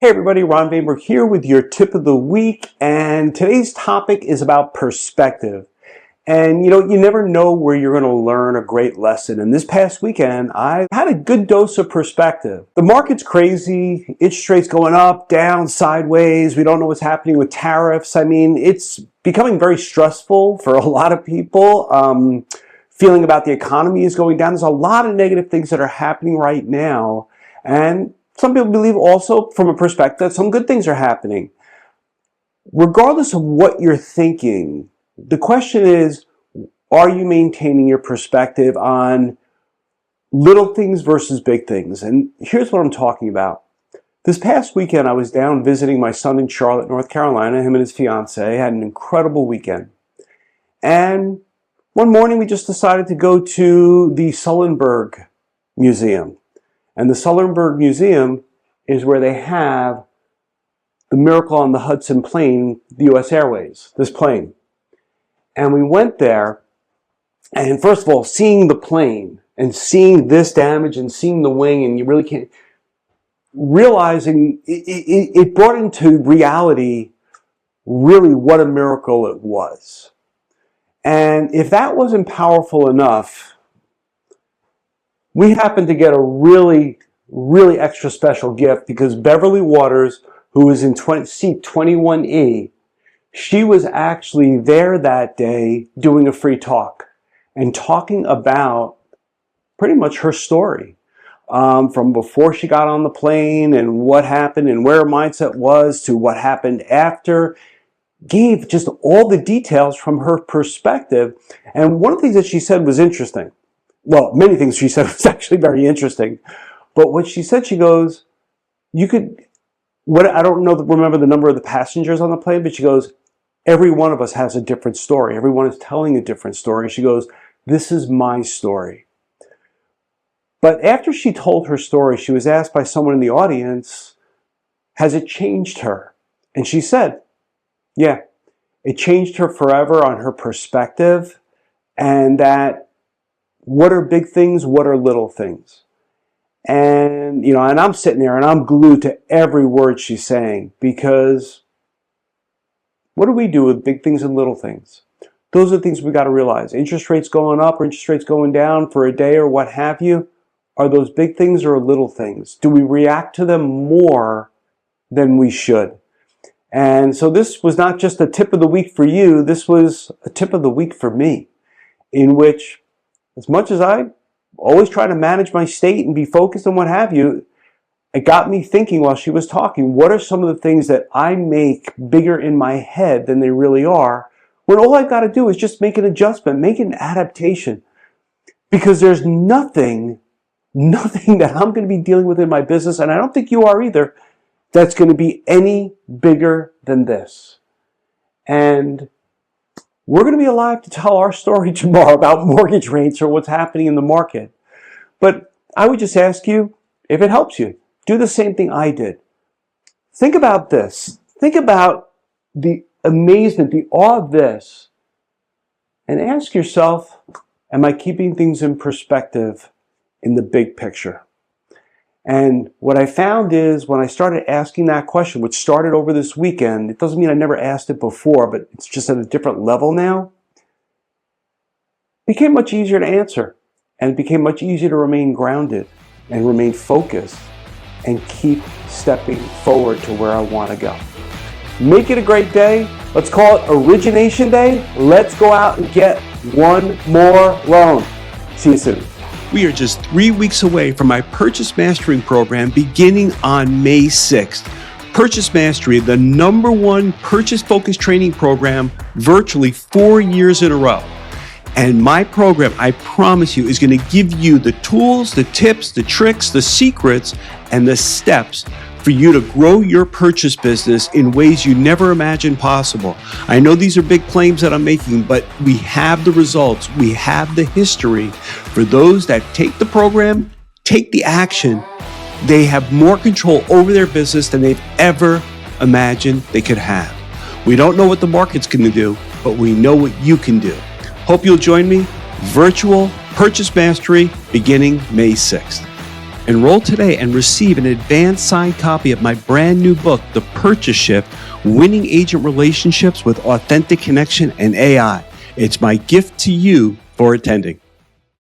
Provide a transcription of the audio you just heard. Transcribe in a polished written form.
Hey everybody, Ron Baber here with your tip of the week, and today's topic is about perspective. And you never know where you're going to learn a great lesson. And this past weekend, I had a good dose of perspective. The market's crazy, interest rates going up, down, sideways. We don't know what's happening with tariffs. I mean, it's becoming very stressful for a lot of people. Feeling about the economy is going down. There's a lot of negative things that are happening right now. And some people believe also, from a perspective, that some good things are happening. Regardless of what you're thinking, the question is, are you maintaining your perspective on little things versus big things? And here's what I'm talking about. This past weekend, I was down visiting my son in Charlotte, North Carolina. Him and his fiance had an incredible weekend. And one morning, we just decided to go to the Sullenberg Museum. And the Sullenberg Museum is where they have the Miracle on the Hudson plane, the U.S. Airways, this plane. And we went there, and first of all, seeing the plane and seeing this damage and seeing the wing, and you really can't, realizing it brought into reality really what a miracle it was. And if that wasn't powerful enough, we happened to get a really extra special gift because Beverly Waters, who was in seat 21E, she was actually there that day doing a free talk and talking about pretty much her story from before she got on the plane and what happened and where her mindset was to what happened after. Gave just all the details from her perspective. And one of the things that she said was interesting. Well, many things she said was actually very interesting. But what she said, she goes, I don't remember the number of the passengers on the plane, but she goes, every one of us has a different story. Everyone is telling a different story. She goes, this is my story. But after she told her story, she was asked by someone in the audience, has it changed her? And she said, yeah, it changed her forever on her perspective, and that what are big things, what are little things? And, and I'm sitting there and I'm glued to every word she's saying, because what do we do with big things and little things? Those are the things we got to realize. Interest rates going up or interest rates going down for a day or what have you, are those big things or little things? Do we react to them more than we should? And so this was not just a tip of the week for you, this was a tip of the week for me, in which, as much as I always try to manage my state and be focused on what have you, it got me thinking while she was talking, what are some of the things that I make bigger in my head than they really are, when all I've got to do is just make an adjustment, make an adaptation. Because there's nothing that I'm going to be dealing with in my business, and I don't think you are either, that's going to be any bigger than this. And we're going to be alive to tell our story tomorrow about mortgage rates or what's happening in the market. But I would just ask you, if it helps you, do the same thing I did. Think about this. Think about the amazement, the awe of this, and ask yourself, am I keeping things in perspective in the big picture? And what I found is when I started asking that question, which started over this weekend, it doesn't mean I never asked it before, but it's just at a different level now, it became much easier to answer. And it became much easier to remain grounded and remain focused and keep stepping forward to where I want to go. Make it a great day. Let's call it Origination Day. Let's go out and get one more loan. See you soon. We are just 3 weeks away from my Purchase Mastering program beginning on May 6th. Purchase Mastery, the #1 purchase-focused training program, virtually 4 years in a row. And my program, I promise you, is going to give you the tools, the tips, the tricks, the secrets, and the steps for you to grow your purchase business in ways you never imagined possible. I know these are big claims that I'm making, but we have the results. We have the history. For those that take the program, take the action, they have more control over their business than they've ever imagined they could have. We don't know what the market's going to do, but we know what you can do. Hope you'll join me. Virtual Purchase Mastery beginning May 6th. Enroll today and receive an advanced signed copy of my brand new book, The Purchase Shift, Winning Agent Relationships with Authentic Connection and AI. It's my gift to you for attending.